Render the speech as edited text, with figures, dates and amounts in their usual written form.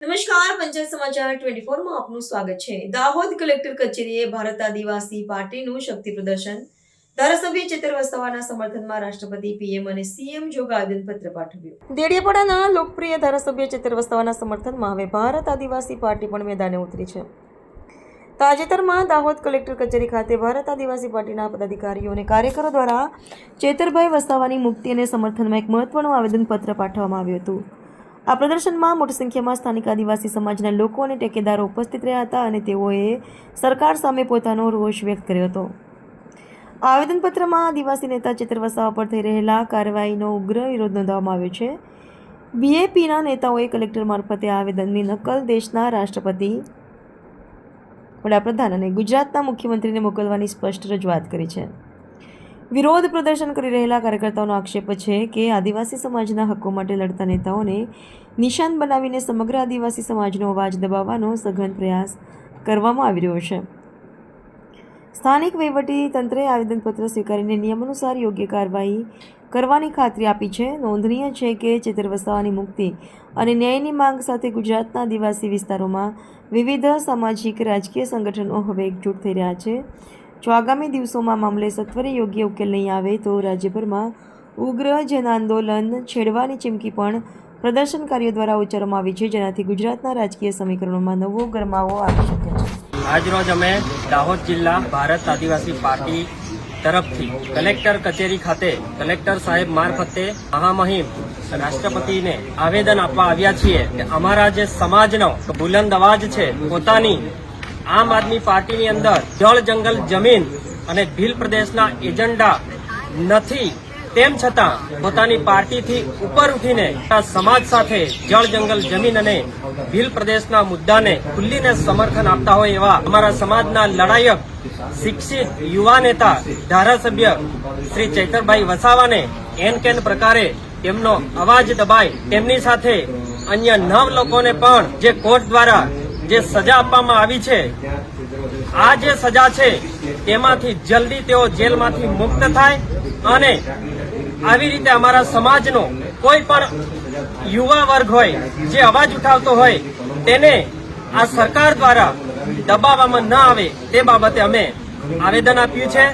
નમસ્કાર, પંચાયત સમાચાર 24 માં આપનું સ્વાગત છે। દાહોદ કલેક્ટર કચેરીએ ભારત આદિવાસી પાર્ટીનું શક્તિ પ્રદર્શન, ધારાસભ્ય ચેતર વસાવાના સમર્થનમાં રાષ્ટ્રપતિ, પીએમ અને સીએમ જોગ આવેદનપત્ર પાઠવ્યું। દેડિયાપાડાના લોકપ્રિય ધારાસભ્ય ચેતર વસાવાના સમર્થનમાં હવે ભારત આદિવાસી પાર્ટી પણ મેદાને ઉતરી છે। તાજેતરમાં દાહોદ કલેક્ટર કચેરી ખાતે ભારત આદિવાસી પાર્ટીના પદાધિકારીઓ અને કાર્યકરો દ્વારા ચેતરભાઈ વસાવાની મુક્તિ અને સમર્થનમાં એક મહત્વનું આવેદનપત્ર પાઠવવામાં આવ્યું હતું। આ પ્રદર્શનમાં મોટી સંખ્યામાં સ્થાનિક આદિવાસી સમાજના લોકો અને ટેકેદારો ઉપસ્થિત રહ્યા હતા અને તેઓએ સરકાર સામે પોતાનો રોષ વ્યક્ત કર્યો હતો। આ આવેદનપત્રમાં આદિવાસી નેતા ચેતર વસાવા પર થઈ રહેલા કાર્યવાહીનો ઉગ્ર વિરોધ નોંધવામાં આવ્યો છે। બીએપીના નેતાઓએ કલેક્ટર મારફતે આ આવેદનની નકલ દેશના રાષ્ટ્રપતિ, વડાપ્રધાન અને ગુજરાતના મુખ્યમંત્રીને મોકલવાની સ્પષ્ટ રજૂઆત કરી છે। વિરોધ પ્રદર્શન કરી રહેલા કાર્યકર્તાઓનો આક્ષેપ છે કે આદિવાસી સમાજના હકો માટે લડતા નેતાઓને નિશાન બનાવીને સમગ્ર આદિવાસી સમાજનો અવાજ દબાવવાનો સઘન પ્રયાસ કરવામાં આવી રહ્યો છે। સ્થાનિક વહીવટી તંત્રે આવેદનપત્ર સ્વીકારીને નિયમાનુસાર યોગ્ય કાર્યવાહી કરવાની ખાતરી આપી છે। નોંધનીય છે કે ચેતર વસાવાની મુક્તિ અને ન્યાયની માંગ સાથે ગુજરાતના આદિવાસી વિસ્તારોમાં વિવિધ સામાજિક રાજકીય સંગઠનો હવે એકજૂટ થઈ રહ્યા છે। જો આગામી દિવસોમાં મામલે સત્વરે યોગ્ય ઉકેલ નહીં આવે તો રાજ્યભરમાં ઉગ્ર જન આંદોલન છેડવાની ચીમકી પણ પ્રદર્શનકારીઓ દ્વારા ઉચ્ચારવામાં આવી છે, જેનાથી ગુજરાતના રાજકીય સમીકરણોમાં નવો ગરમાવો આવી શકે છે। આજરોજ અમે દાહોદ જિલ્લા ભારત આદિવાસી પાર્ટી તરફથી કલેક્ટર કચેરી ખાતે કલેક્ટર સાહેબ મારફતે મહામહિમ રાષ્ટ્રપતિને આવેદન આપવા આવ્યા છીએ કે અમારા જે સમાજનો બુલંદ અવાજ છે, પોતાની આમ આદમી પાર્ટીની અંદર જળ જંગલ જમીન અને ભીલ પ્રદેશના એજન્ડા નથી, તેમ છતાં પોતાની પાર્ટીથી ઉપર ઉઠીને સમાજ સાથે જળ જંગલ જમીન અને ભીલ પ્રદેશના મુદ્દાને ખુલ્લીને સમર્થન આપતા હોય એવા અમારા સમાજના લડાયક શિક્ષિત યુવા નેતા ધારાસભ્ય શ્રી ચેતરભાઈ વસાવાને એન કેન પ્રકારે તેમનો અવાજ દબાય, તેમની સાથે અન્ય 9 લોકોને પણ જે કોર્ટ દ્વારા જે સજા આપવામાં આવી છે, આ જે સજા છે તેમાંથી જલ્દી તેઓ જેલમાંથી મુક્ત થાય અને આવી રીતે અમારા સમાજનો કોઈ પણ યુવા વર્ગ હોય જે અવાજ ઉઠાવતો હોય તેને આ સરકાર દ્વારા દબાવવામાં ન આવે તે બાબતે અમે આવેદન આપ્યું છે।